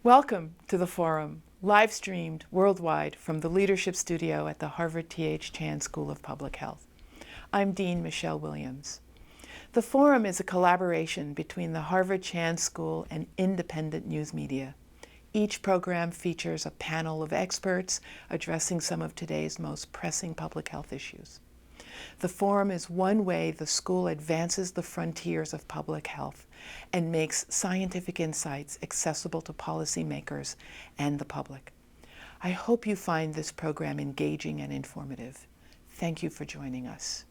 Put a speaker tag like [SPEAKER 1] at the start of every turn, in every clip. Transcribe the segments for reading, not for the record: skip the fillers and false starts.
[SPEAKER 1] Welcome to the forum, live streamed worldwide from the Leadership Studio at the Harvard T.H. Chan School of Public Health. I'm Dean Michelle Williams. The forum is a collaboration between the Harvard Chan School and independent news media. Each program features a panel of experts addressing some of today's most pressing public health issues. The forum is one way the school advances the frontiers of public health and makes scientific insights accessible to policymakers and the public. I hope you find this program engaging and informative. Thank you for joining us.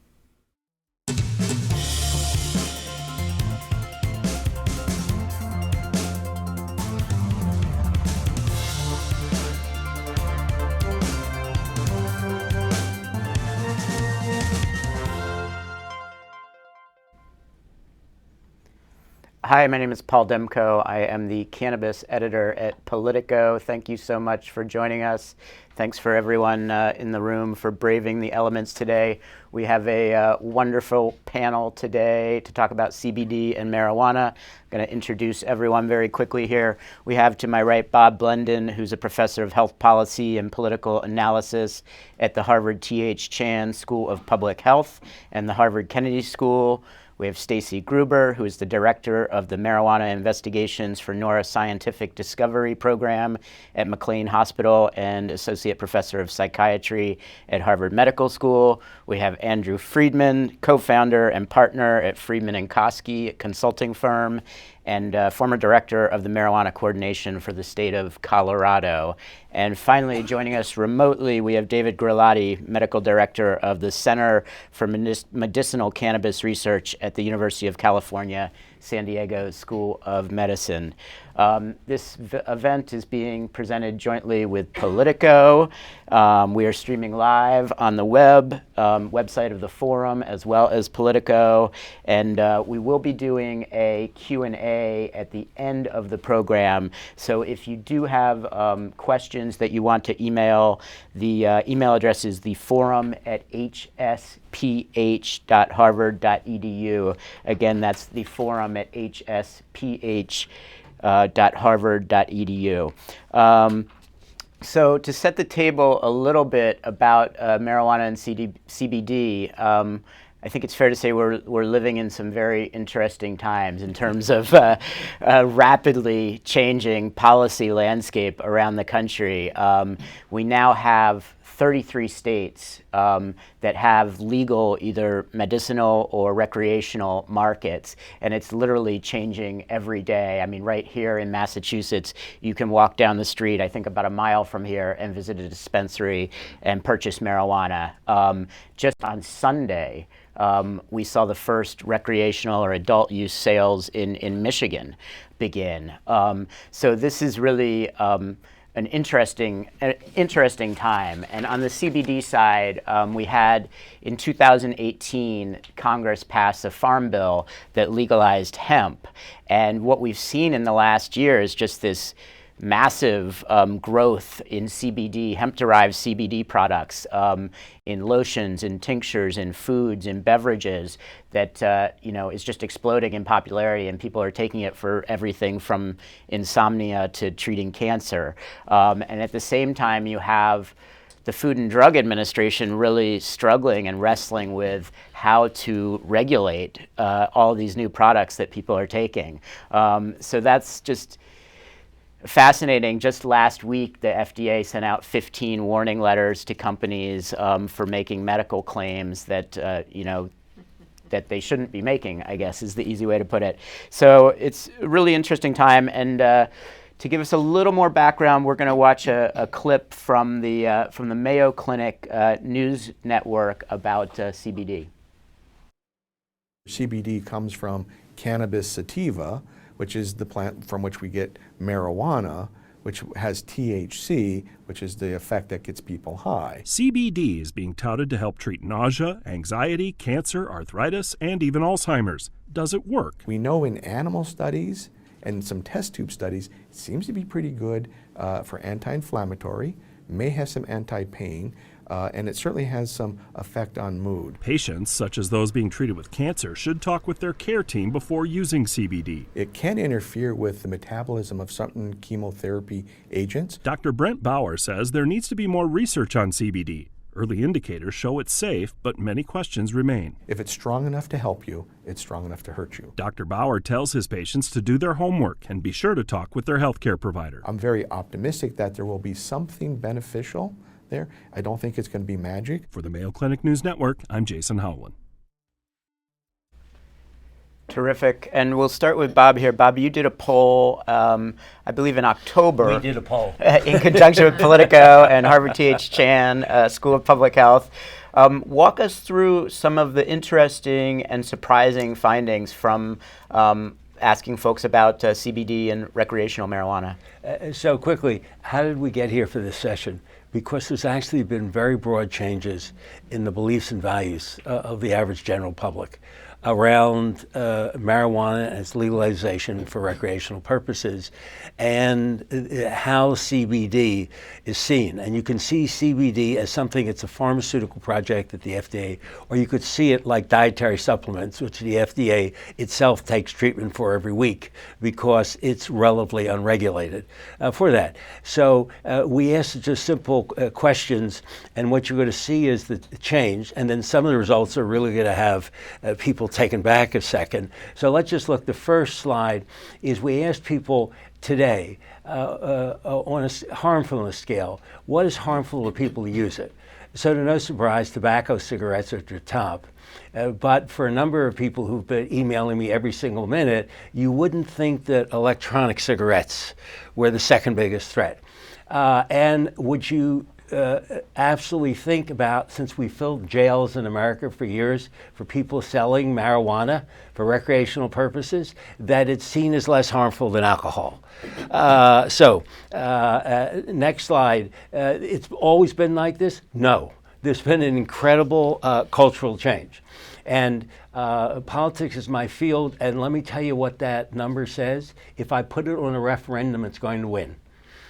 [SPEAKER 2] Hi, my name is Paul Demko. I am the cannabis editor at POLITICO. Thank you so much for joining us. Thanks for everyone in the room for braving the elements today. We have a wonderful panel today to talk about CBD and marijuana. I'm going to introduce everyone very quickly here. We have to my right Bob Blendon, who's a professor of health policy and political analysis at the Harvard T.H. Chan School of Public Health and the Harvard Kennedy School. We have Stacy Gruber, who is the director of the Marijuana Investigations for Neuroscientific Discovery Program at McLean Hospital and associate professor of psychiatry at Harvard Medical School. We have Andrew Friedman, co-founder and partner at Friedman and Koski, a consulting firm, and former director of the Marijuana Coordination for the state of Colorado. And finally, joining us remotely, we have David Grillotti, medical director of the Center for Medicinal Cannabis Research at the University of California, San Diego School of Medicine. This event is being presented jointly with POLITICO. We are streaming live on the website of the forum as well as POLITICO, and we will be doing a Q&A at the end of the program. So if you do have questions that you want to email, the email address is theforum@hsph.harvard.edu. Again, that's theforum@hsph.harvard.edu. So to set the table a little bit about marijuana and CBD, I think it's fair to say we're living in some very interesting times in terms of rapidly changing policy landscape around the country. We now have 33 states that have legal either medicinal or recreational markets, and it's literally changing every day. I mean, right here in Massachusetts, you can walk down the street, I think about a mile from here, and visit a dispensary and purchase marijuana. Just on Sunday, we saw the first recreational or adult use sales in Michigan begin. So this is really an interesting time. And on the CBD side, we had in 2018, Congress passed a farm bill that legalized hemp. And what we've seen in the last year is just this massive growth in CBD, hemp-derived CBD products, in lotions, in tinctures, in foods, in beverages that is just exploding in popularity, and people are taking it for everything from insomnia to treating cancer. And at the same time, you have the Food and Drug Administration really struggling and wrestling with how to regulate all of these new products that people are taking. So that's just fascinating. Just last week, the FDA sent out 15 warning letters to companies for making medical claims that that they shouldn't be making, I guess is the easy way to put it. So it's a really interesting time. And to give us a little more background, we're going to watch a clip from the Mayo Clinic news network about CBD.
[SPEAKER 3] CBD comes from cannabis sativa, which is the plant from which we get marijuana, which has THC, which is the effect that gets people high.
[SPEAKER 4] CBD is being touted to help treat nausea, anxiety, cancer, arthritis, and even Alzheimer's. Does it work?
[SPEAKER 3] We know in animal studies and some test tube studies, it seems to be pretty good for anti-inflammatory, may have some anti-pain. and it certainly has some effect on mood.
[SPEAKER 4] Patients, such as those being treated with cancer, should talk with their care team before using CBD.
[SPEAKER 3] It can interfere with the metabolism of certain chemotherapy agents.
[SPEAKER 4] Dr. Brent Bauer says there needs to be more research on CBD. Early indicators show it's safe, but many questions remain.
[SPEAKER 3] If it's strong enough to help you, it's strong enough to hurt you.
[SPEAKER 4] Dr. Bauer tells his patients to do their homework and be sure to talk with their healthcare provider.
[SPEAKER 3] I'm very optimistic that there will be something beneficial there. I don't think it's going to be magic.
[SPEAKER 4] For the Mayo Clinic News Network, I'm Jason Howland.
[SPEAKER 2] Terrific. And we'll start with Bob here. Bob, you did a poll, I believe in October.
[SPEAKER 5] We did a poll.
[SPEAKER 2] In conjunction with Politico and Harvard T.H. Chan School of Public Health. Walk us through some of the interesting and surprising findings from asking folks about CBD and recreational marijuana.
[SPEAKER 5] So quickly, how did we get here for this session? Because there's actually been very broad changes in the beliefs and values of the average general public around marijuana and its legalization for recreational purposes, and how CBD is seen. And you can see CBD as something, it's a pharmaceutical project at the FDA, or you could see it like dietary supplements, which the FDA itself takes treatment for every week because it's relatively unregulated for that. So we asked just simple questions, and what you're going to see is the change, and then some of the results are really going to have people taken back a second. So let's just look. The first slide is we asked people today on a harmfulness scale, what is harmful to people who use it? So to no surprise, tobacco, cigarettes are at the top. But for a number of people who've been emailing me every single minute, you wouldn't think that electronic cigarettes were the second biggest threat. And would you absolutely think about, since we filled jails in America for years for people selling marijuana for recreational purposes, that it's seen as less harmful than alcohol. Next slide. It's always been like this? No. There's been an incredible cultural change. And politics is my field, and let me tell you what that number says. If I put it on a referendum, it's going to win.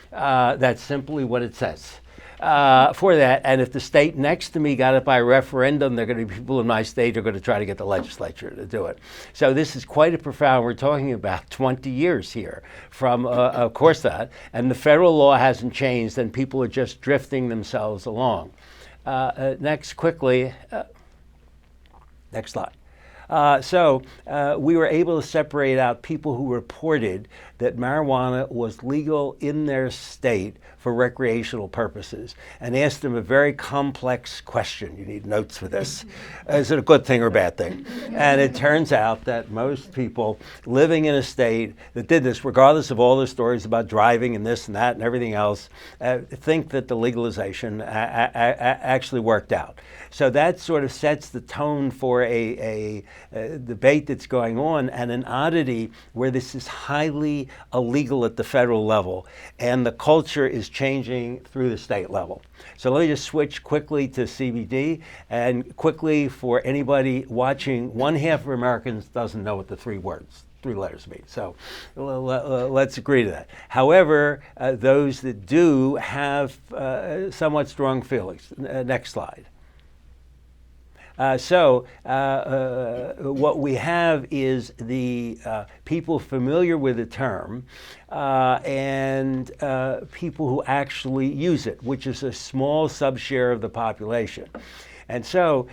[SPEAKER 5] That's simply what it says. For that, and if the state next to me got it by referendum, there are going to be people in my state who are going to try to get the legislature to do it. So this is quite a profound, we're talking about 20 years here from, of course, that, and the federal law hasn't changed, and people are just drifting themselves along. Next, quickly, next slide. We were able to separate out people who reported that marijuana was legal in their state for recreational purposes, and asked them a very complex question. You need notes for this. Is it a good thing or a bad thing? And it turns out that most people living in a state that did this, regardless of all the stories about driving and this and that and everything else, think that the legalization actually worked out. So that sort of sets the tone for a debate that's going on, and an oddity where this is highly illegal at the federal level, and the culture is changing through the state level. So let me just switch quickly to CBD, and quickly for anybody watching, 1/2 of Americans doesn't know what the three letters mean. So let's agree to that. However, those that do have somewhat strong feelings. Next slide. What we have is the people familiar with the term and people who actually use it, which is a small subshare of the population. And so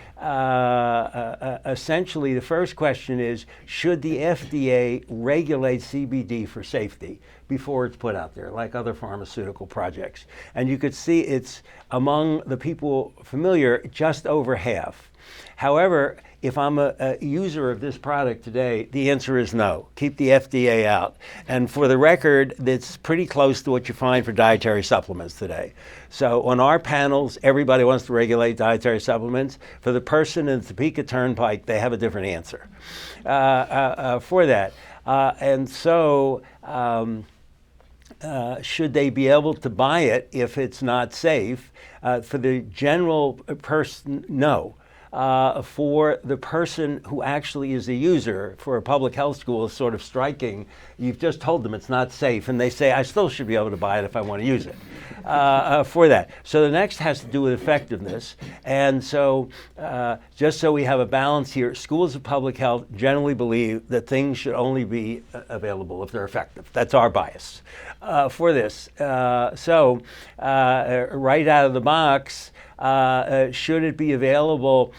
[SPEAKER 5] essentially the first question is, should the FDA regulate CBD for safety before it's put out there, like other pharmaceutical projects? And you could see it's among the people familiar, just over half. However, if I'm a user of this product today, the answer is no. Keep the FDA out. And for the record, that's pretty close to what you find for dietary supplements today. So on our panels, everybody wants to regulate dietary supplements. For the person in the Topeka Turnpike, they have a different answer for that. Should they be able to buy it if it's not safe? For the general person, no. For the person who actually is a user, for a public health school, is sort of striking. You've just told them it's not safe, and they say, I still should be able to buy it if I want to use it. for that. So the next has to do with effectiveness. And so just so we have a balance here, schools of public health generally believe that things should only be available if they're effective. That's our bias for this. So right out of the box, should it be available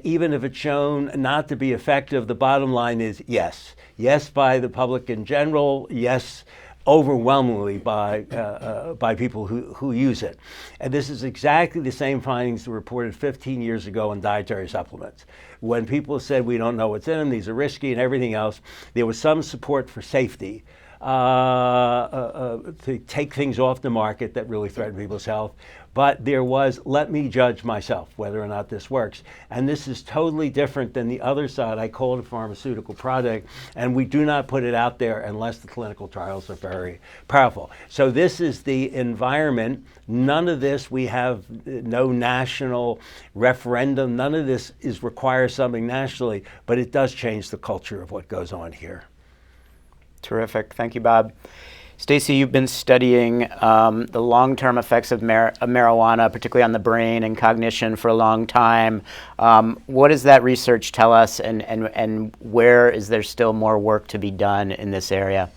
[SPEAKER 5] even if it's shown not to be effective? The bottom line is yes. Yes by the public in general, yes overwhelmingly by people who use it. And this is exactly the same findings reported 15 years ago in dietary supplements. When people said we don't know what's in them, these are risky and everything else, there was some support for safety to take things off the market that really threaten people's health. But there was, let me judge myself whether or not this works. And this is totally different than the other side. I call it a pharmaceutical product, and we do not put it out there unless the clinical trials are very powerful. So this is the environment. None of this, we have no national referendum. None of this requires something nationally, but it does change the culture of what goes on here.
[SPEAKER 2] Terrific. Thank you, Bob. Stacy, you've been studying the long-term effects of marijuana, particularly on the brain and cognition, for a long time. What does that research tell us, and where is there still more work to be done in this area?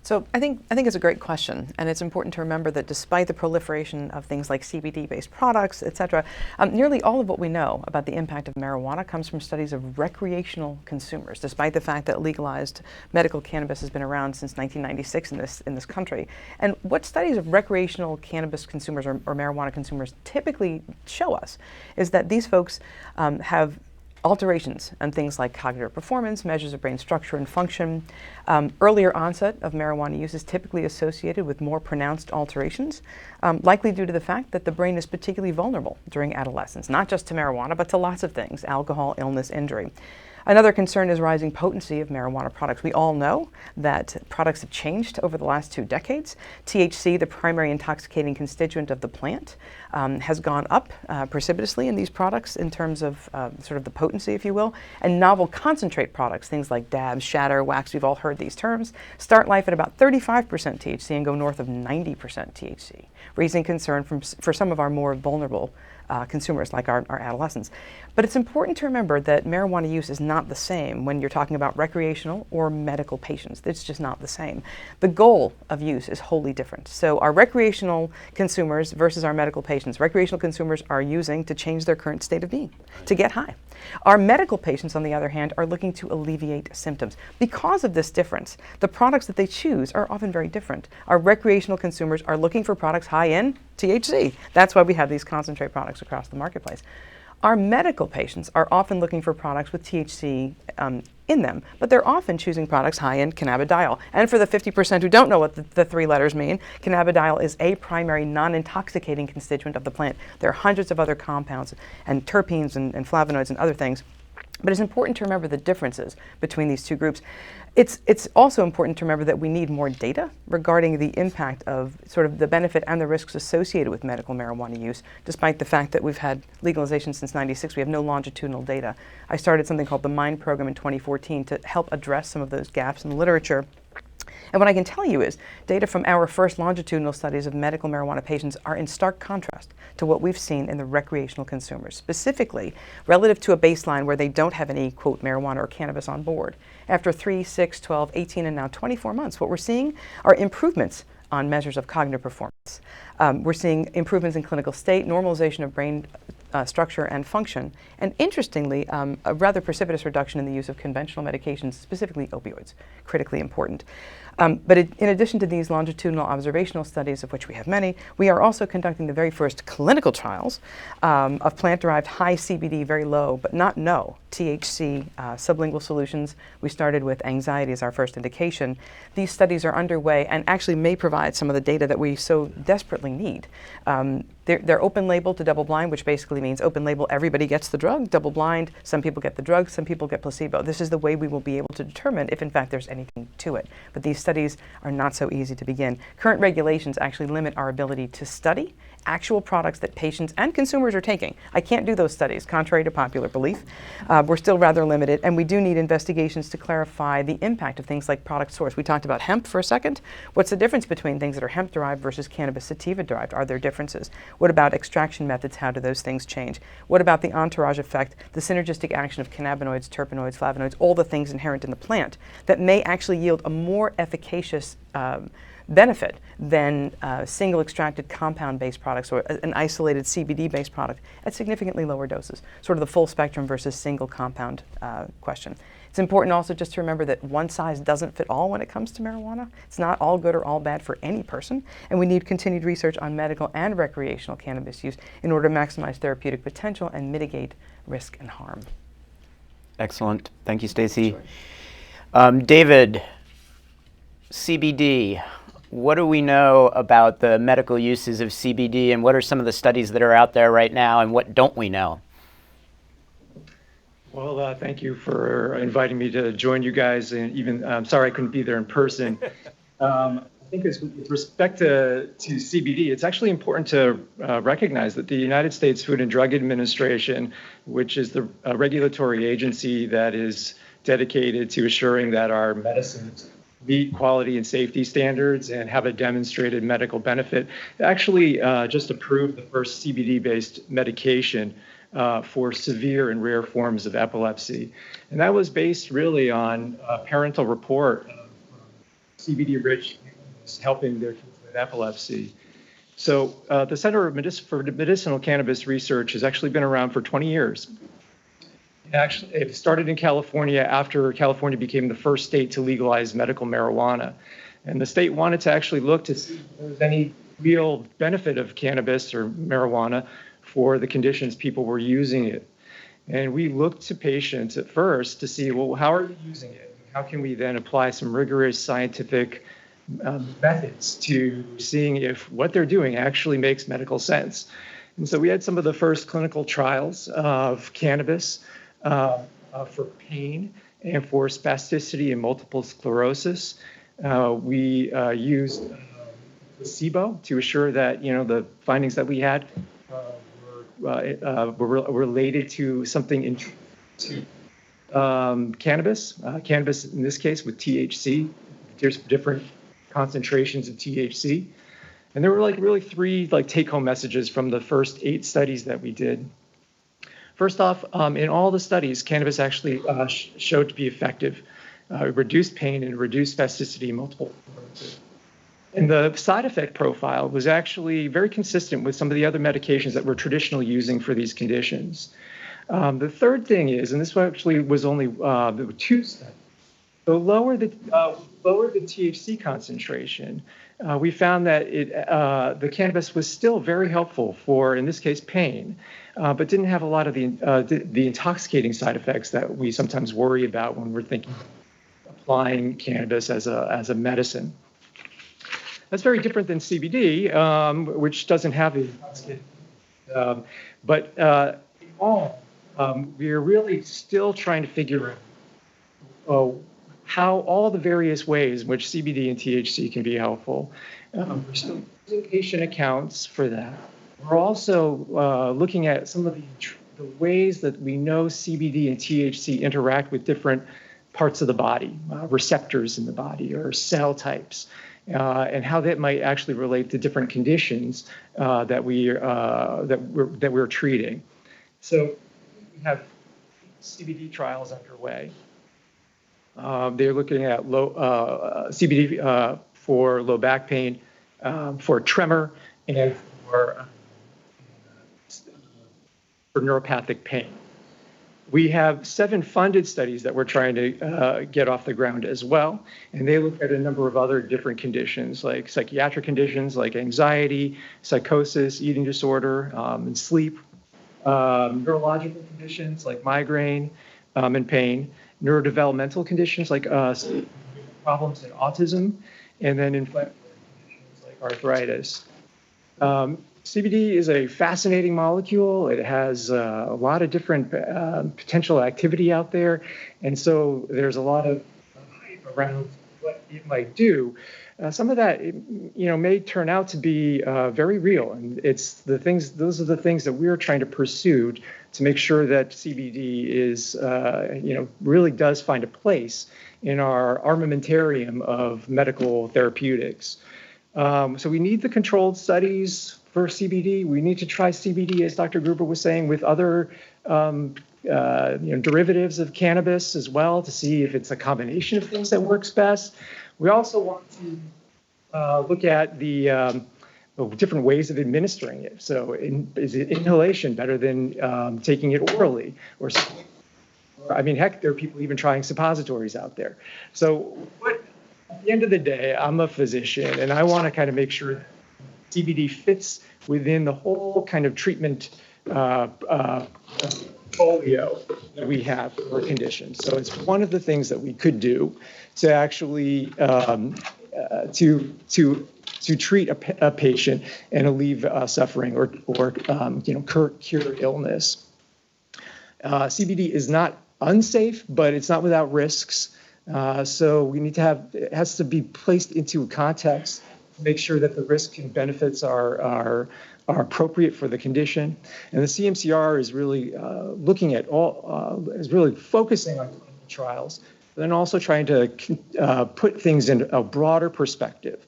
[SPEAKER 6] So I think it's a great question, and it's important to remember that despite the proliferation of things like CBD-based products, et cetera, nearly all of what we know about the impact of marijuana comes from studies of recreational consumers, despite the fact that legalized medical cannabis has been around since 1996 in this country. And what studies of recreational cannabis consumers or marijuana consumers typically show us is that these folks have alterations and things like cognitive performance, measures of brain structure and function. Earlier onset of marijuana use is typically associated with more pronounced alterations, likely due to the fact that the brain is particularly vulnerable during adolescence, not just to marijuana, but to lots of things: alcohol, illness, injury. Another concern is rising potency of marijuana products. We all know that products have changed over the last 2 decades. THC, the primary intoxicating constituent of the plant, has gone up precipitously in these products in terms of sort of the potency, if you will. And novel concentrate products, things like dabs, shatter, wax, we've all heard these terms, start life at about 35% THC and go north of 90% THC, raising concern for some of our more vulnerable consumers, like our adolescents. But it's important to remember that marijuana use is not the same when you're talking about recreational or medical patients. It's just not the same. The goal of use is wholly different. So our recreational consumers versus our medical patients. Recreational consumers are using to change their current state of being, to get high. Our medical patients, on the other hand, are looking to alleviate symptoms. Because of this difference, the products that they choose are often very different. Our recreational consumers are looking for products high in THC. That's why we have these concentrate products across the marketplace. Our medical patients are often looking for products with THC in them, but they're often choosing products high in cannabidiol. And for the 50% who don't know what the 3 letters mean, cannabidiol is a primary non-intoxicating constituent of the plant. There are hundreds of other compounds and terpenes and flavonoids and other things. But it's important to remember the differences between these two groups. It's also important to remember that we need more data regarding the impact of sort of the benefit and the risks associated with medical marijuana use. Despite the fact that we've had legalization since '96, we have no longitudinal data. I started something called the MIND program in 2014 to help address some of those gaps in the literature. And what I can tell you is data from our first longitudinal studies of medical marijuana patients are in stark contrast to what we've seen in the recreational consumers, specifically relative to a baseline where they don't have any, quote, marijuana or cannabis on board. After 3, 6, 12, 18, and now 24 months, what we're seeing are improvements on measures of cognitive performance. We're seeing improvements in clinical state, normalization of brain structure and function, and interestingly, a rather precipitous reduction in the use of conventional medications, specifically opioids, critically important. But in addition to these longitudinal observational studies, of which we have many, we are also conducting the very first clinical trials of plant-derived high CBD, very low, but not no, THC sublingual solutions. We started with anxiety as our first indication. These studies are underway and actually may provide some of the data that we so desperately need. They're open label to double blind, which basically basically means open label, everybody gets the drug, double blind, some people get the drug, some people get placebo. This is the way we will be able to determine if in fact there's anything to it. But these studies are not so easy to begin. Current regulations actually limit our ability to study actual products that patients and consumers are taking. I can't do those studies, contrary to popular belief. We're still rather limited, and we do need investigations to clarify the impact of things like product source. We talked about hemp for a second. What's the difference between things that are hemp-derived versus cannabis sativa-derived? Are there differences? What about extraction methods? How do those things change? What about the entourage effect, the synergistic action of cannabinoids, terpenoids, flavonoids, all the things inherent in the plant that may actually yield a more efficacious benefit than single extracted compound-based products or an isolated CBD-based product at significantly lower doses, sort of the full spectrum versus single compound question. It's important also just to remember that one size doesn't fit all when it comes to marijuana. It's not all good or all bad for any person, and we need continued research on medical and recreational cannabis use in order to maximize therapeutic potential and mitigate risk and harm.
[SPEAKER 2] Excellent. Thank you, Stacy. David, CBD. What do we know about the medical uses of CBD, and what are some of the studies that are out there right now, and what don't we know?
[SPEAKER 7] Well, thank you for inviting me to join you guys, and even I'm sorry I couldn't be there in person. I think with respect to CBD, it's actually important to recognize that the United States Food and Drug Administration, which is the regulatory agency that is dedicated to assuring that our medicines meet quality and safety standards and have a demonstrated medical benefit, actually just approved the first CBD-based medication for severe and rare forms of epilepsy. And that was based really on a parental report of CBD-rich helping their kids with epilepsy. So the Center for Medicinal Cannabis Research has actually been around for 20 years. Actually, it started in California after California became the first state to legalize medical marijuana. And the state wanted to actually look to see if there was any real benefit of cannabis or marijuana for the conditions people were using it. And we looked to patients at first to see, well, how are you using it? How can we then apply some rigorous scientific methods to seeing if what they're doing actually makes medical sense? And so we had some of the first clinical trials of cannabis for pain and for spasticity and multiple sclerosis. We used placebo to assure that the findings that we had were related to something to cannabis. Cannabis in this case with THC. There's different concentrations of THC, and there were really three take-home messages from the first 8 studies that we did. First off, in all the studies, cannabis actually showed to be effective. It reduced pain and reduced spasticity in multiple sclerosis. And the side effect profile was actually very consistent with some of the other medications that we're traditionally using for these conditions. The third thing is, and this actually was only there were 2 studies, the lower the THC concentration, we found that the cannabis was still very helpful for, in this case, pain, but didn't have a lot of the intoxicating side effects that we sometimes worry about when we're thinking of applying cannabis as a medicine. That's very different than CBD, which doesn't have the intoxicating. But in all, we're really still trying to figure out how all the various ways in which CBD and THC can be helpful. We're still using patient accounts for that. We're also looking at some of the ways that we know CBD and THC interact with different parts of the body, receptors in the body or cell types, and how that might actually relate to different conditions that we're treating. So we have CBD trials underway. They're looking at CBD for low back pain, for tremor, and for neuropathic pain. We have 7 funded studies that we're trying to get off the ground as well, and they look at a number of other different conditions, like psychiatric conditions like anxiety, psychosis, eating disorder, and sleep, neurological conditions like migraine and pain, neurodevelopmental conditions like problems in autism, and then inflammatory conditions like arthritis. CBD is a fascinating molecule. It has a lot of different potential activity out there. And so there's a lot of hype around what it might do. Some of that, may turn out to be very real. And those are the things that we're trying to pursue to make sure that CBD is, really does find a place in our armamentarium of medical therapeutics. So we need the controlled studies for CBD. We need to try CBD, as Dr. Gruber was saying, with other derivatives of cannabis as well, to see if it's a combination of things that works best. We also want to look at the different ways of administering it. So is it inhalation better than taking it orally? Heck, there are people even trying suppositories out there. So at the end of the day, I'm a physician, and I want to kind of make sure CBD fits within the whole kind of treatment portfolio that we have for conditions. So it's one of the things that we could do to actually to treat a patient and alleviate suffering or cure illness. CBD is not unsafe, but it's not without risks. So we need to it has to be placed into a context to make sure that the risks and benefits are appropriate for the condition. And the CMCR is really looking at is really focusing on clinical trials, but then also trying to put things in a broader perspective.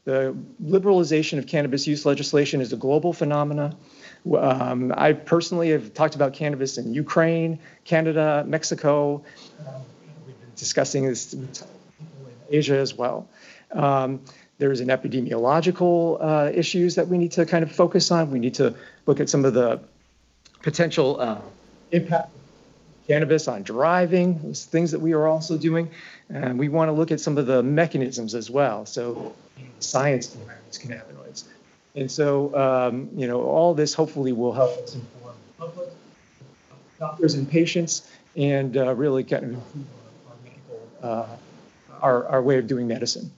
[SPEAKER 7] The liberalization of cannabis use legislation is a global phenomenon. I personally have talked about cannabis in Ukraine, Canada, Mexico. We've been discussing this with people in Asia as well. There's an epidemiological issues that we need to kind of focus on. We need to look at some of the potential impact of cannabis on driving, those things that we are also doing. And we want to look at some of the mechanisms as well. So science behind these cannabinoids. And so, all this hopefully will help us inform the public, doctors and patients, and really kind of improve our medical, our way of doing medicine.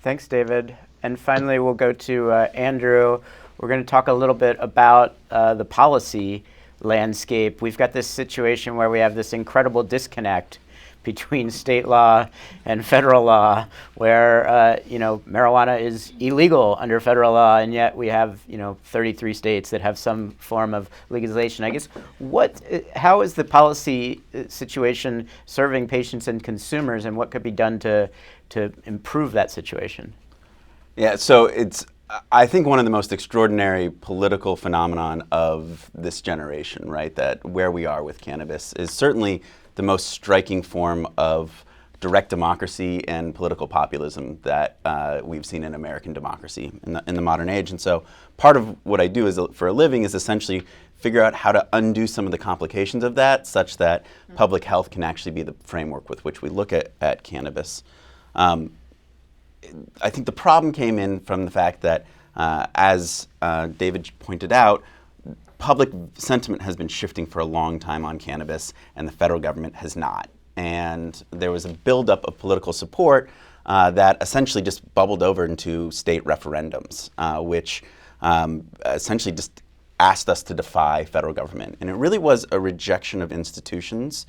[SPEAKER 2] Thanks, David. And finally, we'll go to Andrew. We're going to talk a little bit about the policy landscape. We've got this situation where we have this incredible disconnect between state law and federal law, where marijuana is illegal under federal law, and yet we have 33 states that have some form of legalization. I guess how is the policy situation serving patients and consumers, and what could be done to improve that situation?
[SPEAKER 8] Yeah, so it's I think one of the most extraordinary political phenomenon of this generation, right, that where we are with cannabis is certainly the most striking form of direct democracy and political populism that we've seen in American democracy in the modern age. And so part of what I do for a living is essentially figure out how to undo some of the complications of that, such that public health can actually be the framework with which we look at cannabis. I think the problem came in from the fact that, as David pointed out, public sentiment has been shifting for a long time on cannabis, and the federal government has not. And there was a buildup of political support that essentially just bubbled over into state referendums, which essentially just asked us to defy federal government. And it really was a rejection of institutions,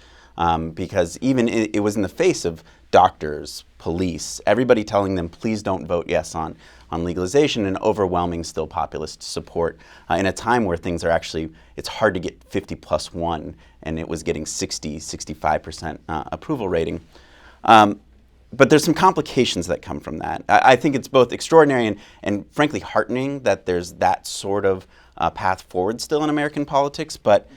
[SPEAKER 8] because even it was in the face of doctors, police, everybody telling them, please don't vote yes on legalization, and overwhelming still populist support in a time where things are actually, it's hard to get 50+1, and it was getting 65% approval rating. But there's some complications that come from that. I think it's both extraordinary and frankly heartening that there's that sort of path forward still in American politics, but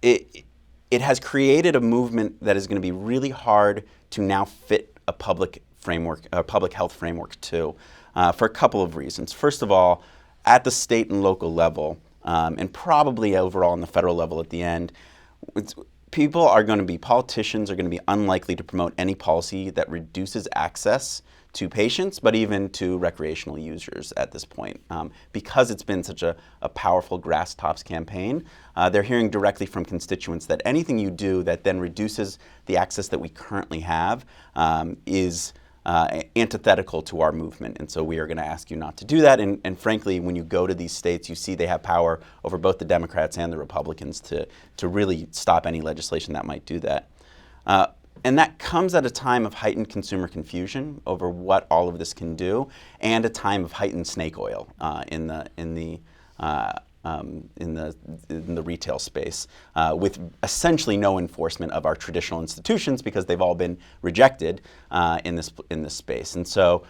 [SPEAKER 8] it has created a movement that is going to be really hard to now fit a public framework, a public health framework to, for a couple of reasons. First of all, at the state and local level, and probably overall on the federal level at the end, politicians are going to be unlikely to promote any policy that reduces access to patients, but even to recreational users at this point. Because it's been such a powerful grass tops campaign, they're hearing directly from constituents that anything you do that then reduces the access that we currently have is antithetical to our movement. And so we are going to ask you not to do that. And frankly, when you go to these states, you see they have power over both the Democrats and the Republicans to really stop any legislation that might do that. And that comes at a time of heightened consumer confusion over what all of this can do, and a time of heightened snake oil in the retail space, with essentially no enforcement of our traditional institutions because they've all been rejected in this space. And so,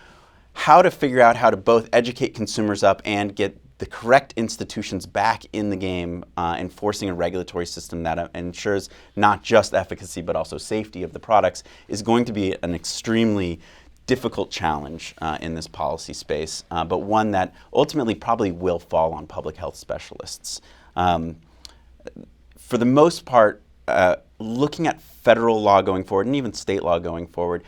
[SPEAKER 8] how to figure out how to both educate consumers up and get the correct institutions back in the game, enforcing a regulatory system that ensures not just efficacy but also safety of the products, is going to be an extremely difficult challenge in this policy space, but one that ultimately probably will fall on public health specialists. For the most part, looking at federal law going forward and even state law going forward,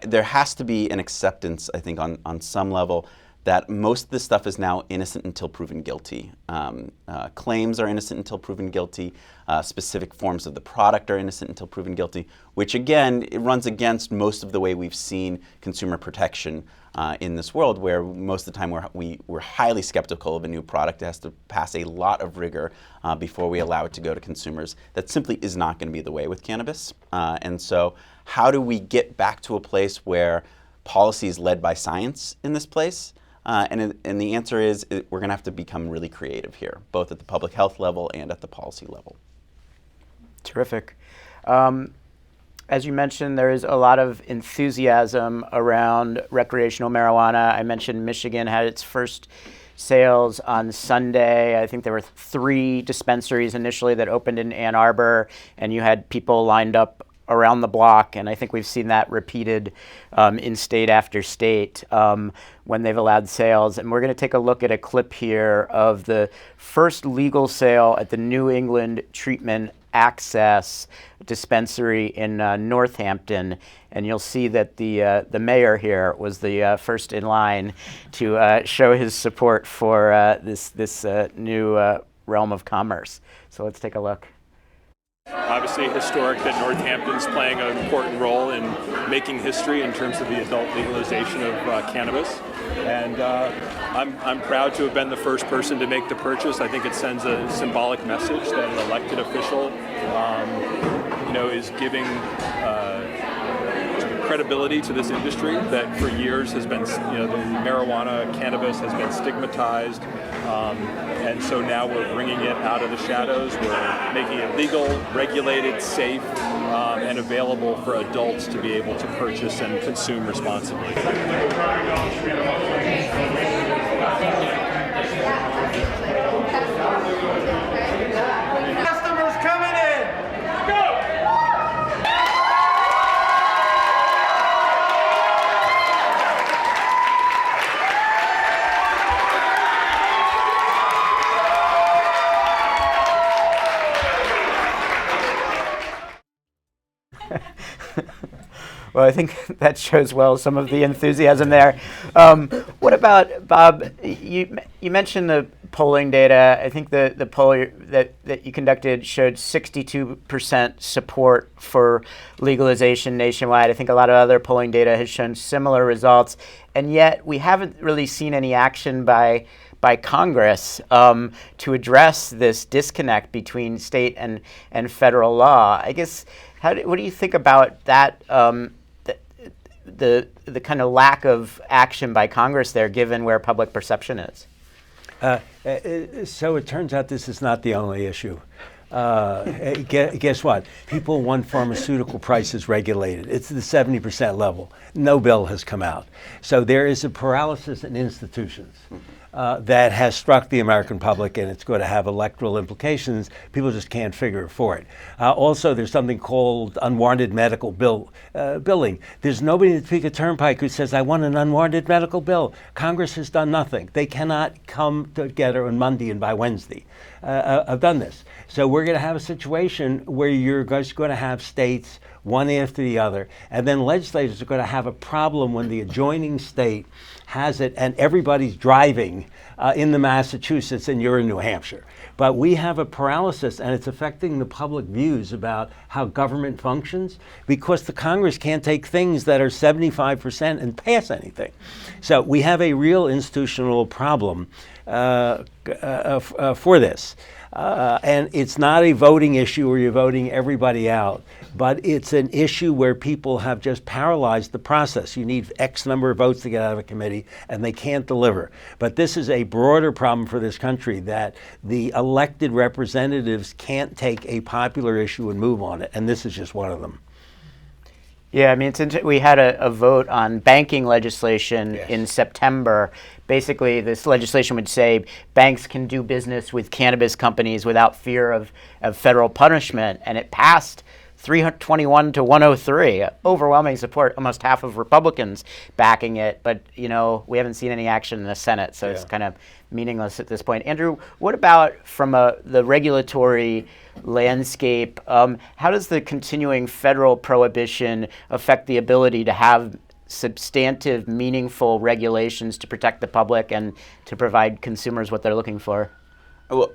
[SPEAKER 8] there has to be an acceptance, I think, on some level that most of this stuff is now innocent until proven guilty. Claims are innocent until proven guilty. Specific forms of the product are innocent until proven guilty, which again, it runs against most of the way we've seen consumer protection in this world, where most of the time we're highly skeptical of a new product. It has to pass a lot of rigor before we allow it to go to consumers. That simply is not going to be the way with cannabis. And so how do we get back to a place where policy is led by science in this place? And the answer is we're going to have to become really creative here, both at the public health level and at the policy level.
[SPEAKER 2] Terrific. As you mentioned, there is a lot of enthusiasm around recreational marijuana. I mentioned Michigan had its first sales on Sunday. I think there were 3 dispensaries initially that opened in Ann Arbor, and you had people lined up around the block, and I think we've seen that repeated in state after state when they've allowed sales. And we're going to take a look at a clip here of the first legal sale at the New England Treatment Access dispensary in Northampton, and you'll see that the mayor here was the first in line to show his support for this new realm of commerce. So let's take a look.
[SPEAKER 9] Obviously historic that Northampton's playing an important role in making history in terms of the adult legalization of cannabis. And I'm proud to have been the first person to make the purchase. I think it sends a symbolic message that an elected official is giving credibility to this industry that for years has been, the marijuana, cannabis has been stigmatized. And so now we're bringing it out of the shadows. We're making it legal, regulated, safe, and available for adults to be able to purchase and consume responsibly.
[SPEAKER 10] Customers coming in! Go!
[SPEAKER 2] Well, I think that shows well some of the enthusiasm there. What about, Bob, you mentioned the polling data. I think the poll that you conducted showed 62% support for legalization nationwide. I think a lot of other polling data has shown similar results, and yet we haven't really seen any action by Congress to address this disconnect between state and federal law. I guess, what do you think about that, the kind of lack of action by Congress there, given where public perception is?
[SPEAKER 5] So it turns out this is not the only issue. Guess what? People want pharmaceutical prices regulated. It's the 70% level. No bill has come out. So there is a paralysis in institutions that has struck the American public, and it's going to have electoral implications. People just can't figure for it. Also, there's something called unwarranted medical billing. There's nobody at Topeka Turnpike who says, I want an unwarranted medical bill. Congress has done nothing. They cannot come together on Monday and by Wednesday. I've done this. So we're going to have a situation where you're just going to have states one after the other. And then legislators are going to have a problem when the adjoining state has it and everybody's driving in the Massachusetts and you're in New Hampshire. But we have a paralysis, and it's affecting the public views about how government functions, because the Congress can't take things that are 75% and pass anything. So we have a real institutional problem for this. And it's not a voting issue where you're voting everybody out, but it's an issue where people have just paralyzed the process. You need X number of votes to get out of a committee, and they can't deliver. But this is a broader problem for this country, that the elected representatives can't take a popular issue and move on it, and this is just one of them.
[SPEAKER 2] Yeah, I mean, we had a vote on banking legislation in September. Basically, this legislation would say banks can do business with cannabis companies without fear of federal punishment, and it passed 321 to 103, overwhelming support, almost half of Republicans backing it. But, you know, we haven't seen any action in the Senate, so it's kind of meaningless at this point. Andrew, what about from the regulatory landscape? How does the continuing federal prohibition affect the ability to have substantive, meaningful regulations to protect the public and to provide consumers what they're looking for?
[SPEAKER 8] Well,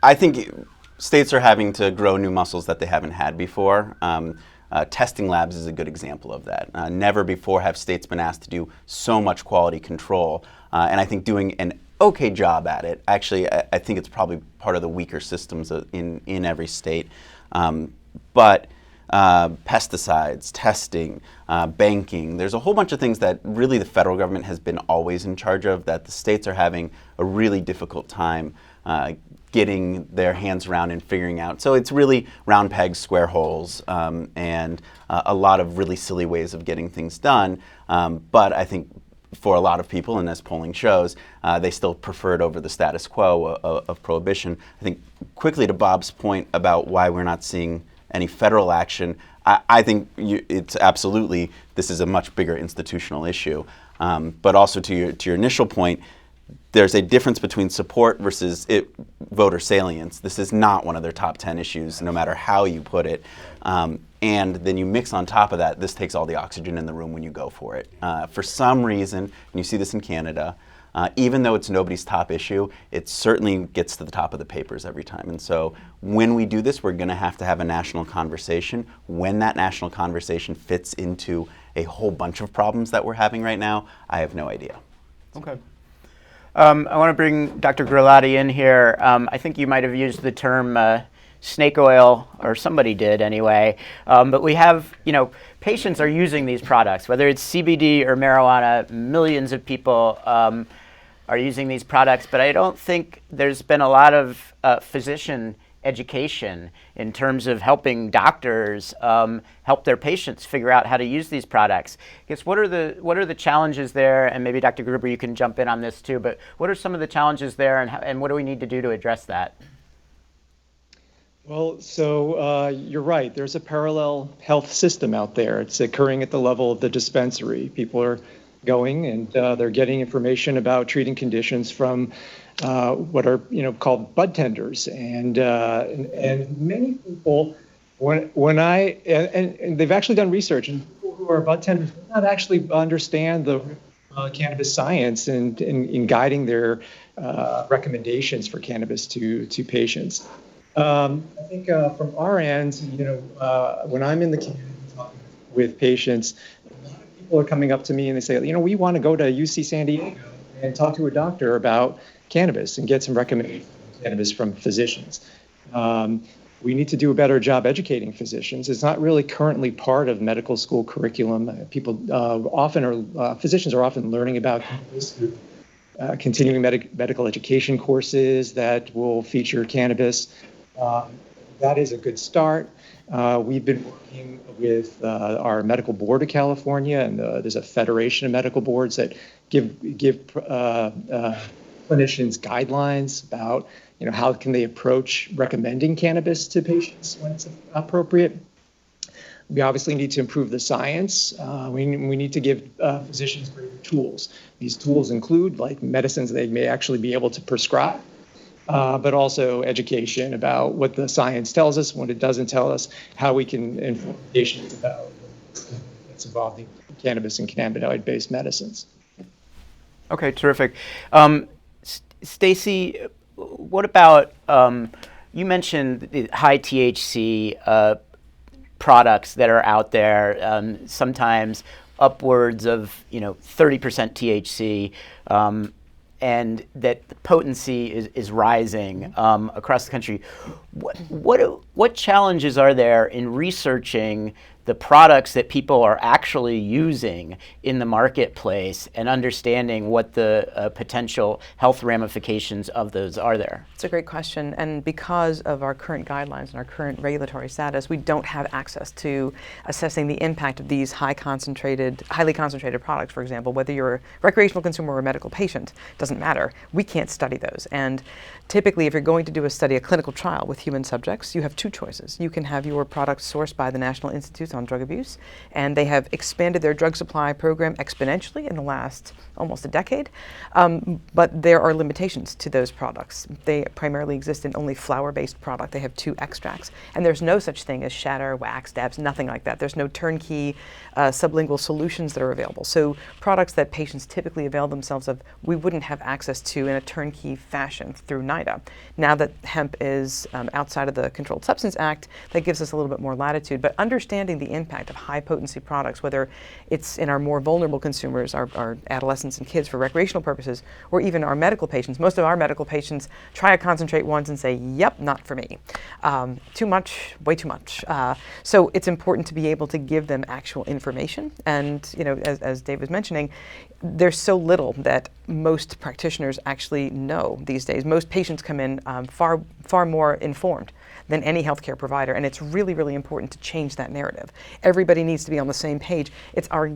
[SPEAKER 8] I think states are having to grow new muscles that they haven't had before. Testing labs is a good example of that. Never before have states been asked to do so much quality control, and I think doing an okay job at it. Actually, I think it's probably part of the weaker systems in every state. But pesticides, testing, banking, there's a whole bunch of things that really the federal government has been always in charge of that the states are having a really difficult time getting their hands around and figuring out. So it's really round pegs, square holes, and a lot of really silly ways of getting things done. But I think for a lot of people, and as polling shows, they still prefer it over the status quo of prohibition. I think quickly to Bob's point about why we're not seeing any federal action, I think it's absolutely, this is a much bigger institutional issue. But also to your initial point, there's a difference between support versus voter salience. This is not one of their top 10 issues, no matter how you put it. And then you mix on top of that, this takes all the oxygen in the room when you go for it. For some reason, and you see this in Canada, even though it's nobody's top issue, it certainly gets to the top of the papers every time. And so when we do this, we're going to have a national conversation. When that national conversation fits into a whole bunch of problems that we're having right now, I have no idea.
[SPEAKER 2] Okay. I want to bring Dr. Grillotti in here. I think you might have used the term snake oil, or somebody did anyway. But we have, patients are using these products, whether it's CBD or marijuana. Millions of people are using these products, but I don't think there's been a lot of physician education in terms of helping doctors help their patients figure out how to use these products. I guess what are the challenges there? And maybe Dr. Gruber, you can jump in on this too. But what are some of the challenges there, and what do we need to do to address that?
[SPEAKER 7] Well, so you're right. There's a parallel health system out there. It's occurring at the level of the dispensary. People are going and they're getting information about treating conditions from what are called bud tenders, and many people and they've actually done research, and people who are bud tenders do not actually understand the cannabis science in guiding their recommendations for cannabis to patients. I think from our end, when I'm in the community talking with patients, a lot of people are coming up to me and they say, we want to go to UC San Diego and talk to a doctor about cannabis and get some recommendations on cannabis from physicians. We need to do a better job educating physicians. It's not really currently part of medical school curriculum. Physicians are often learning about cannabis through continuing medical education courses that will feature cannabis. That is a good start. We've been working with our Medical Board of California, and there's a federation of medical boards that give clinicians guidelines about how can they approach recommending cannabis to patients when it's appropriate. We obviously need to improve the science. We need to give physicians greater tools. These tools include like medicines they may actually be able to prescribe, but also education about what the science tells us, what it doesn't tell us, how we can inform patients about what's involved in cannabis and cannabinoid-based medicines.
[SPEAKER 2] Okay, terrific. Stacy, what about, you mentioned the high THC products that are out there, sometimes upwards of 30% THC, and that the potency is rising across the country. What challenges are there in researching the products that people are actually using in the marketplace and understanding what the potential health ramifications of those are there?
[SPEAKER 6] It's a great question, and because of our current guidelines and our current regulatory status, we don't have access to assessing the impact of these highly concentrated products. For example, whether you're a recreational consumer or a medical patient, doesn't matter. We can't study those. And typically, if you're going to do a clinical trial with human subjects, you have two choices. You can have your product sourced by the National Institute on Drug Abuse, and they have expanded their drug supply program exponentially in the last almost a decade, but there are limitations to those products. They primarily exist in only flower-based product. They have 2 extracts, and there's no such thing as shatter, wax, dabs, nothing like that. There's no turnkey sublingual solutions that are available. So products that patients typically avail themselves of, we wouldn't have access to in a turnkey fashion through NIDA. Now that hemp is outside of the Controlled Substance Act, that gives us a little bit more latitude, but understanding the impact of high potency products, whether it's in our more vulnerable consumers, our adolescents and kids for recreational purposes, or even our medical patients. Most of our medical patients try a concentrate once and say, yep, not for me. Too much, way too much. So it's important to be able to give them actual information. And as Dave was mentioning, there's so little that most practitioners actually know these days. Most patients come in far more informed than any healthcare provider, and it's really, really important to change that narrative. Everybody needs to be on the same page. It's our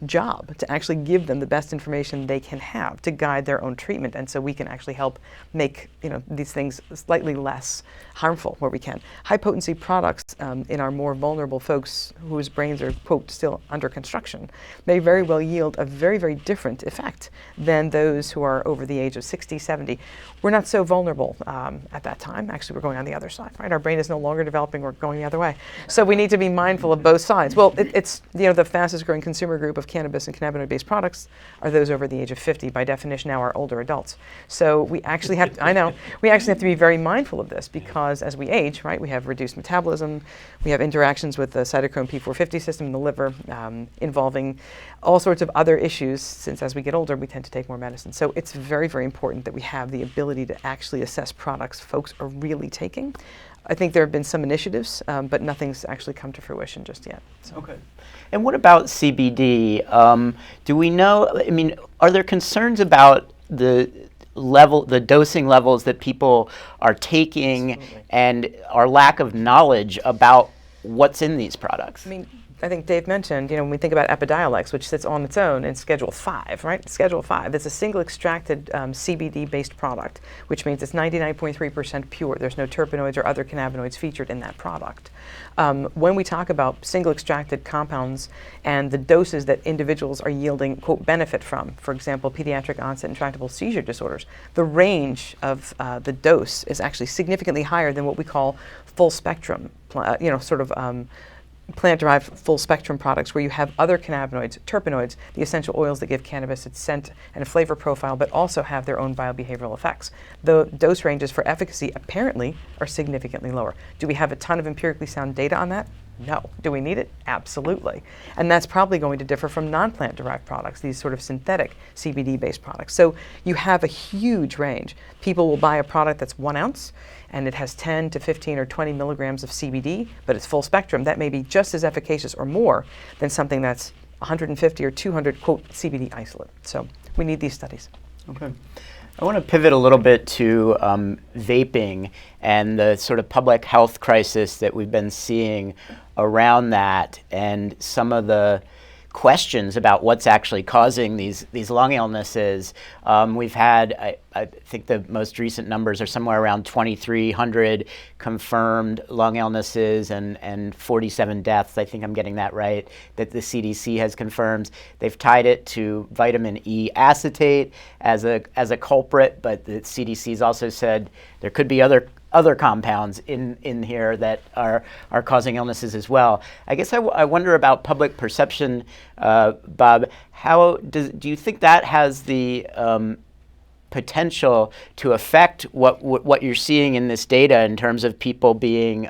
[SPEAKER 6] job to actually give them the best information they can have to guide their own treatment, and so we can actually help make these things slightly less harmful where we can. High potency products in our more vulnerable folks whose brains are, quote, still under construction may very well yield a very, very different effect than those who are over the age of 60, 70. We're not so vulnerable at that time. Actually, we're going on the other side, right? Our brain is no longer developing, we're going the other way. So we need to be mindful of both sides. Well, it's the fastest growing consumer group of cannabis and cannabinoid-based products are those over the age of 50, by definition now are older adults. So we actually have to, we actually have to be very mindful of this, because as we age, right, we have reduced metabolism, we have interactions with the cytochrome P450 system in the liver, involving all sorts of other issues, since as we get older, we tend to take more medicine. So it's very, very important that we have the ability to actually assess products folks are really taking. I think there have been some initiatives, but nothing's actually come to fruition just yet. So.
[SPEAKER 2] Okay. And what about CBD? Do we know, are there concerns about the dosing levels that people are taking? Absolutely. And our lack of knowledge about what's in these products?
[SPEAKER 6] I think Dave mentioned, when we think about Epidiolex, which sits on its own in Schedule 5, right? Schedule 5, it's a single extracted CBD-based product, which means it's 99.3% pure. There's no terpenoids or other cannabinoids featured in that product. When we talk about single extracted compounds and the doses that individuals are yielding, quote, benefit from, for example, pediatric onset intractable seizure disorders, the range of the dose is actually significantly higher than what we call full spectrum, plant-derived full-spectrum products, where you have other cannabinoids, terpenoids, the essential oils that give cannabis its scent and a flavor profile, but also have their own biobehavioral effects. The dose ranges for efficacy apparently are significantly lower. Do we have a ton of empirically sound data on that? No. Do we need it? Absolutely. And that's probably going to differ from non-plant-derived products, these sort of synthetic CBD-based products. So you have a huge range. People will buy a product that's 1 ounce, and it has 10 to 15 or 20 milligrams of CBD, but it's full spectrum. That may be just as efficacious or more than something that's 150 or 200, quote, CBD isolate. So we need these studies.
[SPEAKER 2] Okay. I want to pivot a little bit to vaping and the sort of public health crisis that we've been seeing around that, and some of the questions about what's actually causing these lung illnesses. We've had, I think the most recent numbers are somewhere around 2,300 confirmed lung illnesses and 47 deaths. I think I'm getting that right, that the CDC has confirmed. They've tied it to vitamin E acetate as a culprit, but the CDC's also said there could be other compounds in here that are causing illnesses as well. I guess I wonder about public perception, Bob. How do you think that has the potential to affect what you're seeing in this data in terms of people being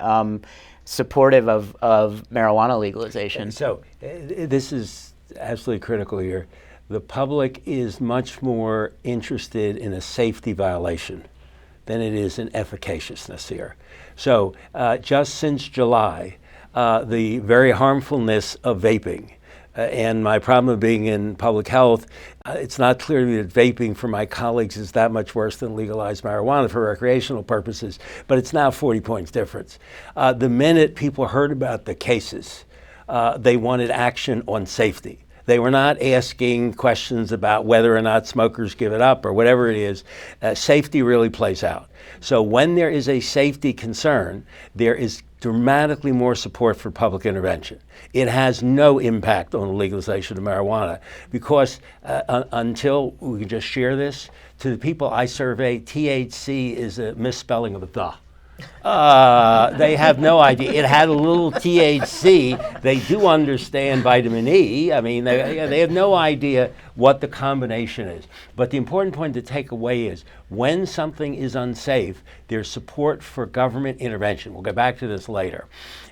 [SPEAKER 2] supportive of marijuana legalization?
[SPEAKER 5] So this is absolutely critical here. The public is much more interested in a safety violation than it is in efficaciousness here. So just since July, the very harmfulness of vaping, and my problem of being in public health, it's not clear to me that vaping for my colleagues is that much worse than legalized marijuana for recreational purposes, but it's now 40 points difference. The minute people heard about the cases, they wanted action on safety. They were not asking questions about whether or not smokers give it up or whatever it is. Safety really plays out. So when there is a safety concern, there is dramatically more support for public intervention. It has no impact on the legalization of marijuana because until we can just share this, to the people I survey, THC is a misspelling of a the. They have no idea. It had a little THC. They do understand vitamin E. I mean, they have no idea what the combination is. But the important point to take away is when something is unsafe, there's support for government intervention. We'll get back to this later.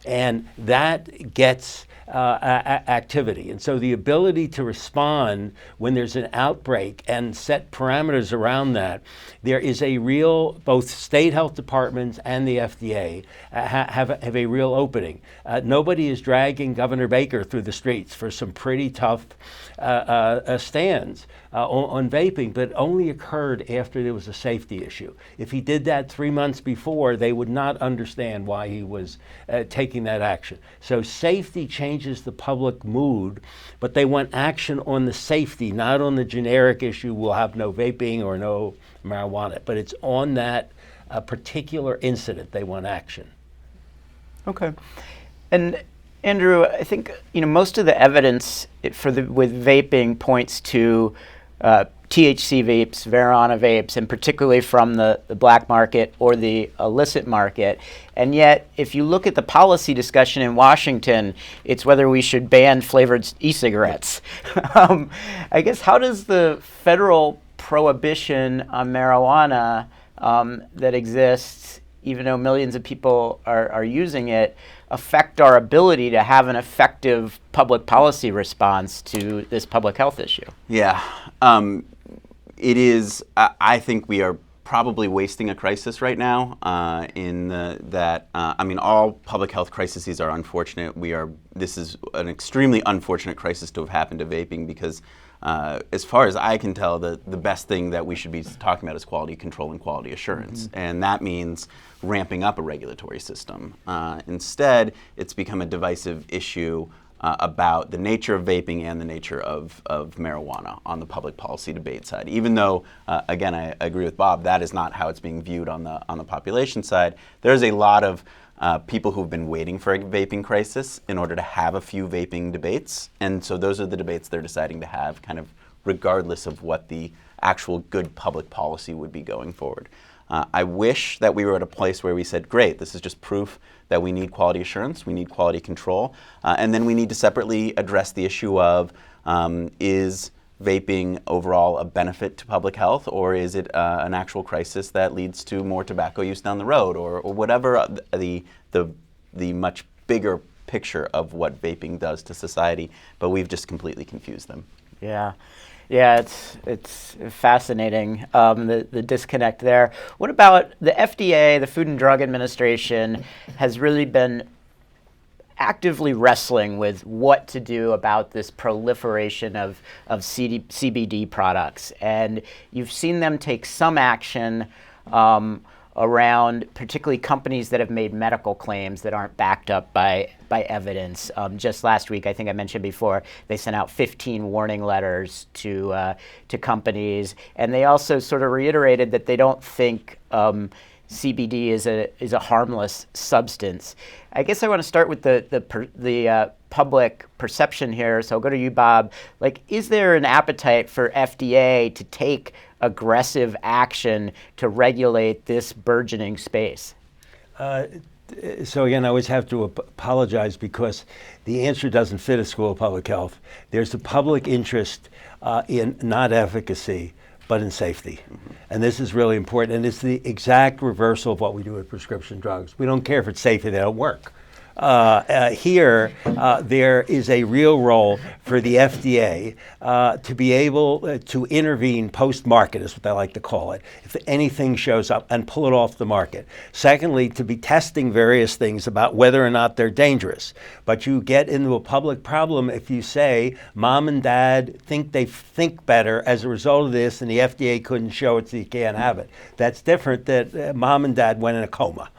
[SPEAKER 5] And that gets activity. And so the ability to respond when there's an outbreak and set parameters around that, there is a real, both state health departments and the FDA have a real opening. Nobody is dragging Governor Baker through the streets for some pretty tough stands on vaping, but it only occurred after there was a safety issue. If he did that 3 months before, they would not understand why he was taking that action. So safety changes the public mood, but they want action on the safety, not on the generic issue, we'll have no vaping or no marijuana, but it's on that particular incident they want action.
[SPEAKER 2] Okay. And Andrew, I think most of the evidence with vaping points to THC vapes, marijuana vapes, and particularly from the black market or the illicit market. And yet, if you look at the policy discussion in Washington, it's whether we should ban flavored e-cigarettes. I guess, how does the federal prohibition on marijuana that exists, even though millions of people are using it, affect our ability to have an effective public policy response to this public health issue?
[SPEAKER 8] Yeah, it is. I think we are probably wasting a crisis right now. All public health crises are unfortunate. This is an extremely unfortunate crisis to have happened to vaping because, as far as I can tell, the best thing that we should be talking about is quality control and quality assurance, and that means ramping up a regulatory system. Instead, it's become a divisive issue about the nature of vaping and the nature of marijuana on the public policy debate side. Even though, again, I agree with Bob, that is not how it's being viewed on the population side. There's a lot of people who've been waiting for a vaping crisis in order to have a few vaping debates, and so those are the debates they're deciding to have, kind of regardless of what the actual good public policy would be going forward. I wish that we were at a place where we said, great, this is just proof that we need quality assurance, we need quality control, and then we need to separately address the issue of is vaping overall a benefit to public health, or is it an actual crisis that leads to more tobacco use down the road, or whatever the much bigger picture of what vaping does to society, but we've just completely confused them.
[SPEAKER 2] Yeah, it's fascinating, the disconnect there. What about the FDA, the Food and Drug Administration, has really been actively wrestling with what to do about this proliferation of CBD products. And you've seen them take some action around particularly companies that have made medical claims that aren't backed up by evidence. Just last week, I think I mentioned before, they sent out 15 warning letters to companies, and they also sort of reiterated that they don't think CBD is a harmless substance. I guess I want to start with the public perception here. So I'll go to you, Bob. Like, is there an appetite for FDA to take aggressive action to regulate this burgeoning space?
[SPEAKER 5] So again, I always have to apologize because the answer doesn't fit a school of public health. There's a public interest in not efficacy, but in safety. And this is really important. And it's the exact reversal of what we do with prescription drugs. We don't care if it's safe if they don't work. Here, there is a real role for the FDA to be able to intervene post-market, is what I like to call it, if anything shows up, and pull it off the market. Secondly, to be testing various things about whether or not they're dangerous. But you get into a public problem if you say, Mom and Dad think they think better as a result of this, and the FDA couldn't show it, so you can't have it. That's different than Mom and Dad went in a coma.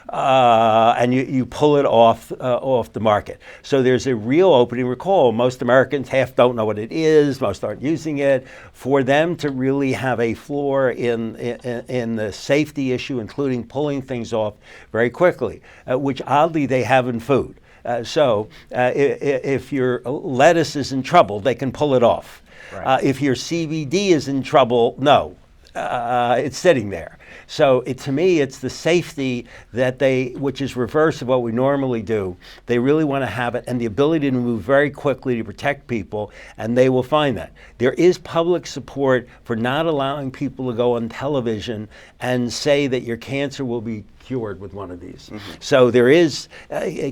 [SPEAKER 5] And you pull it off the market. So there's a real opening. Recall, most Americans half don't know what it is, most aren't using it. For them to really have a floor in the safety issue, including pulling things off very quickly, which oddly they have in food. So if your lettuce is in trouble, they can pull it off. Right. If your CBD is in trouble, no. It's sitting there. So to me, it's the safety that which is reverse of what we normally do. They really want to have it and the ability to move very quickly to protect people, and they will find that. There is public support for not allowing people to go on television and say that your cancer will be cured with one of these. So there is,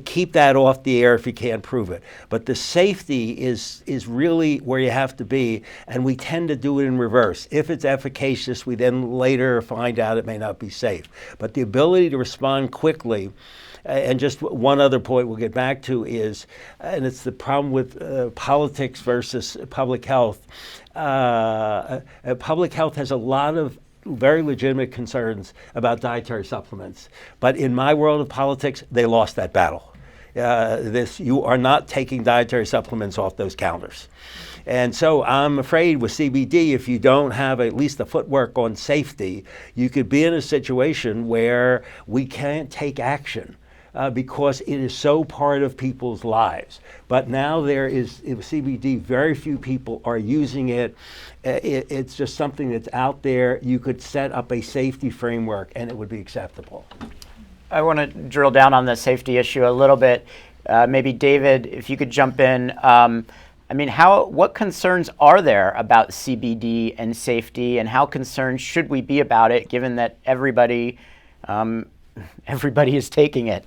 [SPEAKER 5] keep that off the air if you can't prove it. But the safety is really where you have to be, and we tend to do it in reverse. If it's efficacious, we then later find out it may not be safe. But the ability to respond quickly, and just one other point we'll get back to is, and it's the problem with politics versus public health. Public health has a lot of very legitimate concerns about dietary supplements. But in my world of politics, they lost that battle. You are not taking dietary supplements off those counters. And so I'm afraid with CBD, if you don't have at least the footwork on safety, you could be in a situation where we can't take action. Because it is so part of people's lives. But now there is CBD, very few people are using it. It's just something that's out there. You could set up a safety framework and it would be acceptable.
[SPEAKER 2] I want to drill down on the safety issue a little bit. Maybe David, if you could jump in. What concerns are there about CBD and safety, and how concerned should we be about it, given that everybody is taking it?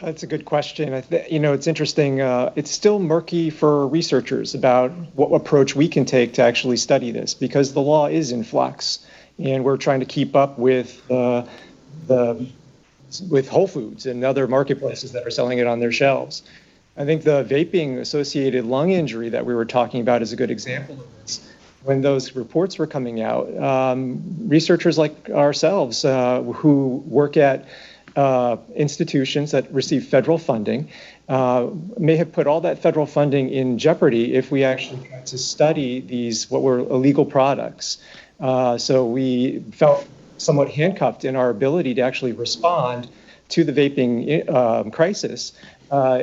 [SPEAKER 7] That's a good question. It's interesting. It's still murky for researchers about what approach we can take to actually study this, because the law is in flux, and we're trying to keep up with Whole Foods and other marketplaces that are selling it on their shelves. I think the vaping-associated lung injury that we were talking about is a good example of this. When those reports were coming out, researchers like ourselves who work at institutions that receive federal funding may have put all that federal funding in jeopardy if we actually had to study these, what were illegal products. So we felt somewhat handcuffed in our ability to actually respond to the vaping crisis,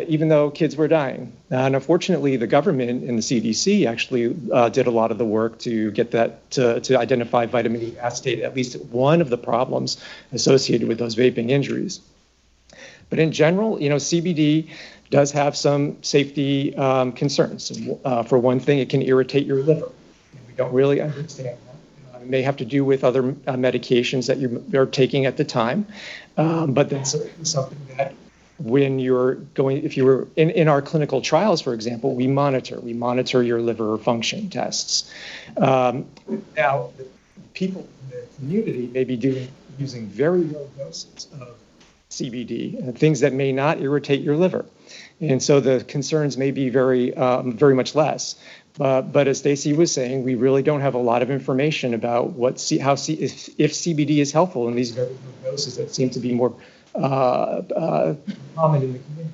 [SPEAKER 7] even though kids were dying. And unfortunately, the government and the CDC actually did a lot of the work to get that, to identify vitamin E acetate, at least one of the problems associated with those vaping injuries. But in general, CBD does have some safety concerns. For one thing, it can irritate your liver. We don't really understand that. It may have to do with other medications that you're taking at the time, but that's something that when if you were in our clinical trials, for example, we monitor your liver function tests. Now, people in the community may be using very low doses of CBD, things that may not irritate your liver. And so the concerns may be very much less. But as Stacy was saying, we really don't have a lot of information about if CBD is helpful in these very low doses that seem to be more common in the community.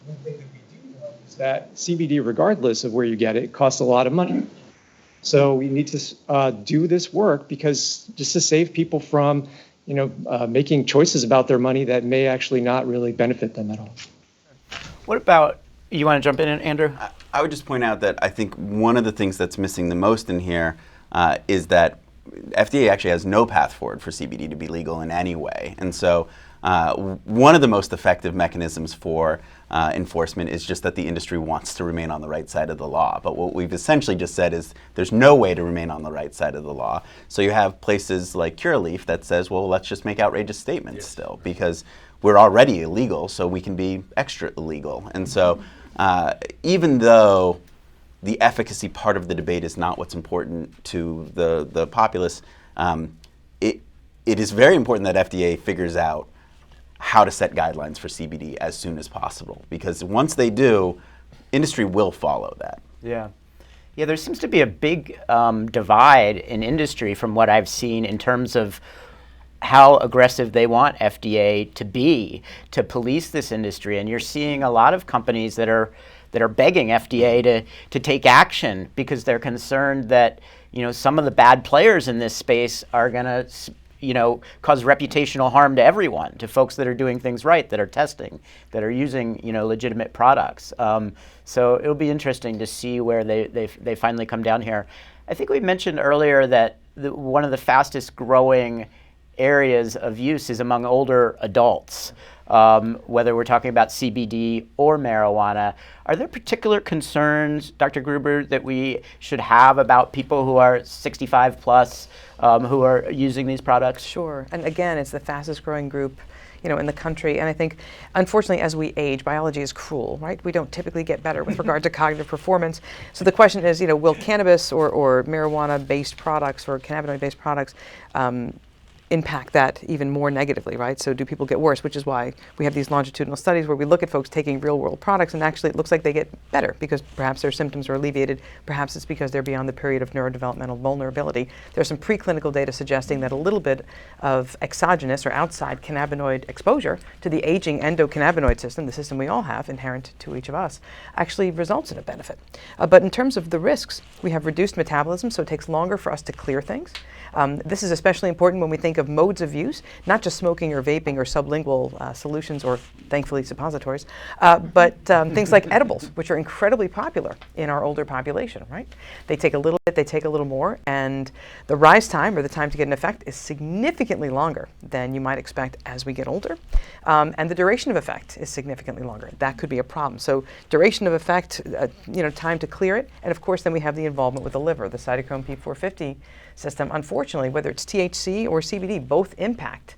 [SPEAKER 7] One thing that we do know is that CBD, regardless of where you get it, costs a lot of money. So we need to do this work just to save people from, making choices about their money that may actually not really benefit them at all.
[SPEAKER 2] What about, you want to jump in, Andrew?
[SPEAKER 8] I would just point out that I think one of the things that's missing the most in here is that FDA actually has no path forward for CBD to be legal in any way. And so one of the most effective mechanisms for enforcement is just that the industry wants to remain on the right side of the law. But what we've essentially just said is there's no way to remain on the right side of the law. So you have places like Curaleaf that says, well, let's just make outrageous statements still, because we're already illegal, so we can be extra illegal. And so even though the efficacy part of the debate is not what's important to the populace, it is very important that FDA figures out how to set guidelines for CBD as soon as possible, because once they do, industry will follow that.
[SPEAKER 2] Yeah, there seems to be a big divide in industry from what I've seen in terms of how aggressive they want FDA to be to police this industry. And you're seeing a lot of companies that are begging FDA to take action because they're concerned that, some of the bad players in this space are going to, cause reputational harm to everyone, to folks that are doing things right, that are testing, that are using, legitimate products. So it'll be interesting to see where they finally come down here. I think we mentioned earlier that one of the fastest growing areas of use is among older adults, whether we're talking about CBD or marijuana. Are there particular concerns, Dr. Gruber, that we should have about people who are 65 plus who are using these products?
[SPEAKER 6] Sure. And again, it's the fastest growing group in the country. And I think, unfortunately, as we age, biology is cruel, right? We don't typically get better with regard to cognitive performance. So the question is, will cannabis or marijuana-based products or cannabinoid-based products impact that even more negatively, right? So do people get worse, which is why we have these longitudinal studies where we look at folks taking real world products and actually it looks like they get better because perhaps their symptoms are alleviated, perhaps it's because they're beyond the period of neurodevelopmental vulnerability. There's some preclinical data suggesting that a little bit of exogenous or outside cannabinoid exposure to the aging endocannabinoid system, the system we all have inherent to each of us, actually results in a benefit. But in terms of the risks, we have reduced metabolism, so it takes longer for us to clear things. This is especially important when we think of modes of use, not just smoking or vaping or sublingual solutions or, thankfully, suppositories, but things like edibles, which are incredibly popular in our older population, right? They take a little bit, they take a little more, and the rise time or the time to get an effect is significantly longer than you might expect as we get older. And the duration of effect is significantly longer. That could be a problem. So duration of effect, time to clear it, and of course then we have the involvement with the liver, the cytochrome P450 system. Unfortunately, whether it's THC or CBD, both impact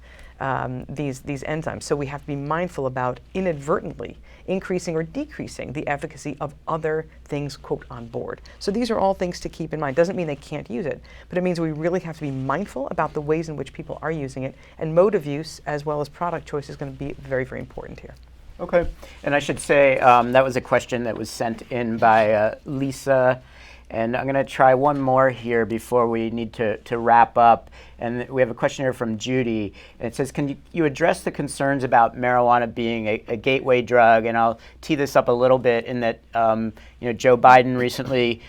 [SPEAKER 6] these enzymes. So we have to be mindful about inadvertently increasing or decreasing the efficacy of other things, quote, on board. So these are all things to keep in mind. Doesn't mean they can't use it, but it means we really have to be mindful about the ways in which people are using it, and mode of use as well as product choice is going to be very, very important here.
[SPEAKER 2] Okay. And I should say that was a question that was sent in by Lisa. And I'm going to try one more here before we need to wrap up. And we have a question here from Judy. And it says, can you address the concerns about marijuana being a gateway drug? And I'll tee this up a little bit in that Joe Biden recently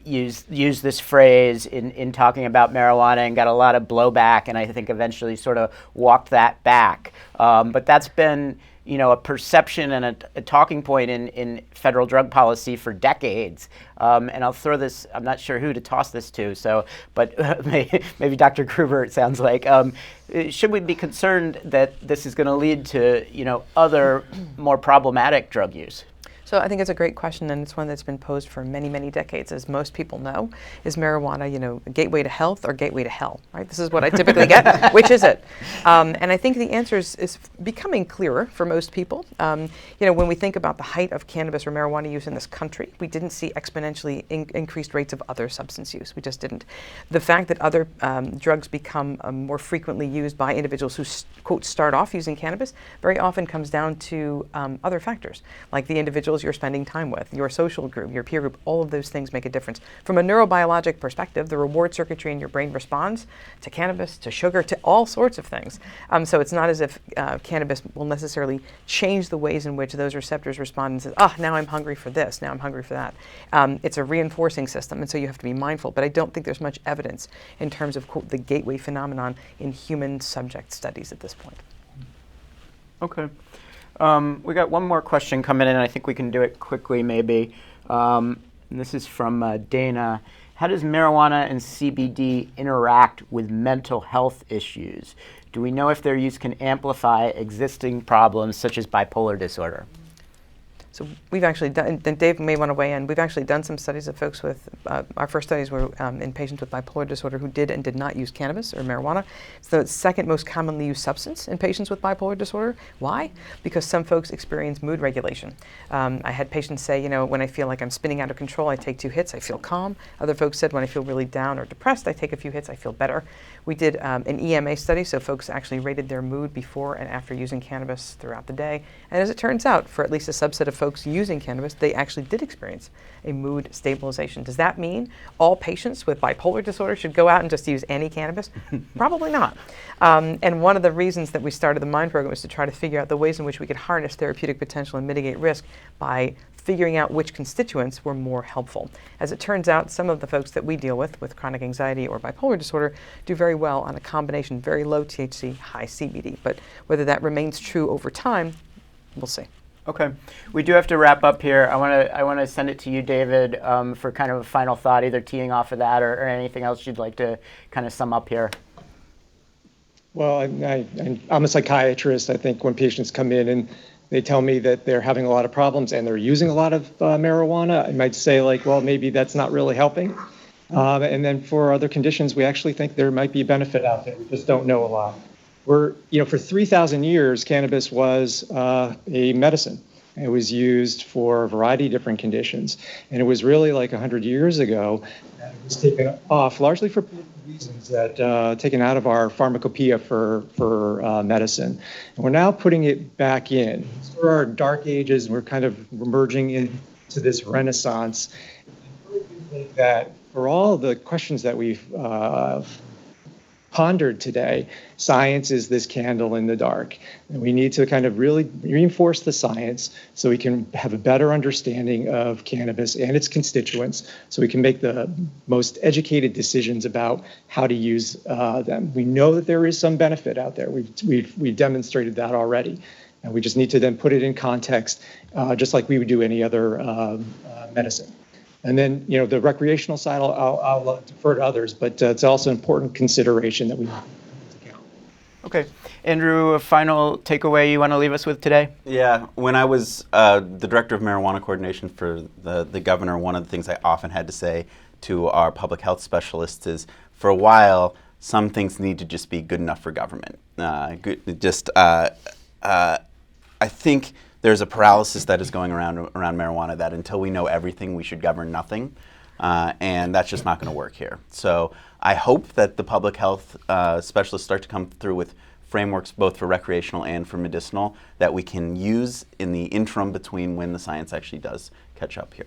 [SPEAKER 2] used this phrase in talking about marijuana and got a lot of blowback, and I think eventually sort of walked that back. But that's been a perception and a talking point in federal drug policy for decades. And I'll throw this, I'm not sure who to toss this to, but maybe Dr. Gruber, it sounds like. Should we be concerned that this is going to lead to, other more problematic drug use?
[SPEAKER 6] So I think it's a great question, and it's one that's been posed for many, many decades. As most people know, is marijuana, a gateway to health or gateway to hell, right? This is what I typically get. Which is it? And I think the answer is becoming clearer for most people. When we think about the height of cannabis or marijuana use in this country, we didn't see exponentially increased rates of other substance use. We just didn't. The fact that other drugs become more frequently used by individuals who, quote, start off using cannabis very often comes down to other factors, like the individuals individuals you're spending time with, your social group, your peer group, all of those things make a difference. From a neurobiologic perspective, the reward circuitry in your brain responds to cannabis, to sugar, to all sorts of things. So it's not as if cannabis will necessarily change the ways in which those receptors respond and say, now I'm hungry for this, now I'm hungry for that. It's a reinforcing system, and so you have to be mindful. But I don't think there's much evidence in terms of, quote, the gateway phenomenon in human subject studies at this point.
[SPEAKER 2] Okay. We got one more question coming in, and I think we can do it quickly maybe. And this is from Dana. How does marijuana and CBD interact with mental health issues? Do we know if their use can amplify existing problems such as bipolar disorder?
[SPEAKER 6] So we've actually done, and Dave may want to weigh in, we've actually done some studies of folks with, our first studies were in patients with bipolar disorder who did and did not use cannabis or marijuana. It's the second most commonly used substance in patients with bipolar disorder. Why? Because some folks experience mood regulation. I had patients say, when I feel like I'm spinning out of control, I take 2 hits, I feel calm. Other folks said when I feel really down or depressed, I take a few hits, I feel better. We did an EMA study, so folks actually rated their mood before and after using cannabis throughout the day. And as it turns out, for at least a subset of folks using cannabis, they actually did experience a mood stabilization. Does that mean all patients with bipolar disorder should go out and just use any cannabis? Probably not. And one of the reasons that we started the MIND program was to try to figure out the ways in which we could harness therapeutic potential and mitigate risk by figuring out which constituents were more helpful. As it turns out, some of the folks that we deal with chronic anxiety or bipolar disorder do very well on a combination, very low THC, high CBD. But whether that remains true over time, we'll see.
[SPEAKER 2] Okay, we do have to wrap up here. I want to send it to you, David, for kind of a final thought, either teeing off of that or anything else you'd like to kind of sum up here.
[SPEAKER 7] Well, I'm a psychiatrist. I think when patients come in and they tell me that they're having a lot of problems and they're using a lot of marijuana, I might say well, maybe that's not really helping. And then for other conditions, we actually think there might be a benefit out there. We just don't know a lot. For 3,000 years, cannabis was a medicine. It was used for a variety of different conditions. And it was really 100 years ago that it was taken off, largely for political reasons, that taken out of our pharmacopoeia for medicine. And we're now putting it back in. These are our dark ages, and we're kind of emerging into this renaissance. I really do think that for all the questions that we've pondered today, science is this candle in the dark. And we need to kind of really reinforce the science so we can have a better understanding of cannabis and its constituents, so we can make the most educated decisions about how to use them. We know that there is some benefit out there. We've demonstrated that already. And we just need to then put it in context, just like we would do any other medicine. And then, the recreational side, I'll defer to others, but it's also an important consideration that we have to count.
[SPEAKER 2] Okay. Andrew, a final takeaway you want to leave us with today?
[SPEAKER 8] Yeah. When I was the director of marijuana coordination for the governor, one of the things I often had to say to our public health specialists is, for a while, some things need to just be good enough for government. I think there's a paralysis that is going around marijuana, that until we know everything, we should govern nothing. And that's just not going to work here. So I hope that the public health specialists start to come through with frameworks both for recreational and for medicinal that we can use in the interim between when the science actually does catch up here.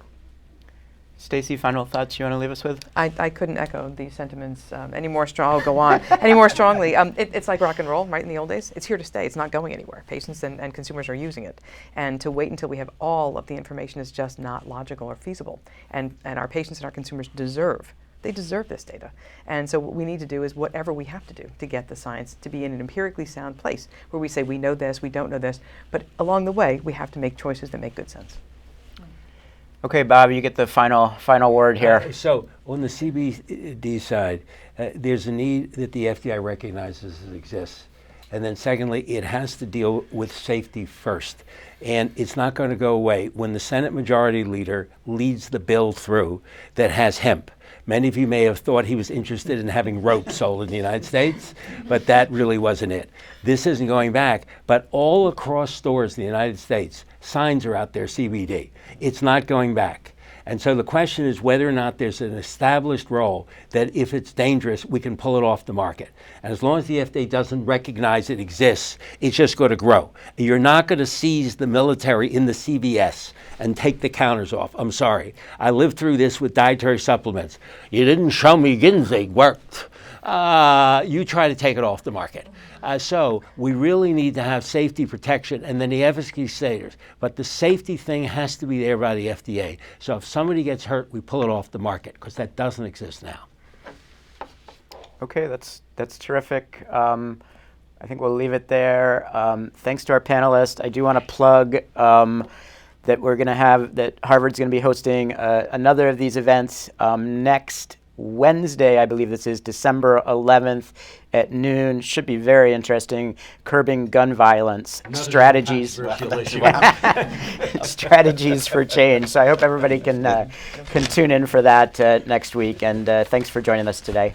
[SPEAKER 2] Stacey, final thoughts you want to leave us with?
[SPEAKER 6] I couldn't echo these sentiments any more strong. I'll go on any more strongly. It's like rock and roll, right? In the old days, it's here to stay. It's not going anywhere. Patients and consumers are using it, and to wait until we have all of the information is just not logical or feasible. And our patients and our consumers deserve this data. And so what we need to do is whatever we have to do to get the science to be in an empirically sound place where we say we know this, we don't know this, but along the way we have to make choices that make good sense.
[SPEAKER 2] Okay, Bob, you get the final word here.
[SPEAKER 5] So on the CBD side, there's a need that the FDA recognizes exists. And then secondly, it has to deal with safety first. And it's not going to go away. When the Senate Majority Leader leads the bill through that has hemp, many of you may have thought he was interested in having rope sold in the United States, but that really wasn't it. This isn't going back, but all across stores in the United States, signs are out there, CBD. It's not going back. And so the question is whether or not there's an established role that if it's dangerous, we can pull it off the market. And as long as the FDA doesn't recognize it exists, it's just going to grow. You're not going to seize the military in the CVS and take the counters off. I'm sorry. I lived through this with dietary supplements. You didn't show me Ginseng worked. You try to take it off the market. So we really need to have safety protection and then the efficacy status. But the safety thing has to be there by the FDA. So if somebody gets hurt, we pull it off the market because that doesn't exist now.
[SPEAKER 2] Okay, that's terrific. I think we'll leave it there. Thanks to our panelists. I do want to plug that Harvard's going to be hosting another of these events next Wednesday, I believe this is December 11th at noon. Should be very interesting. Curbing gun violence, strategies strategies for change. So I hope everybody can tune in for that next week. And thanks for joining us today.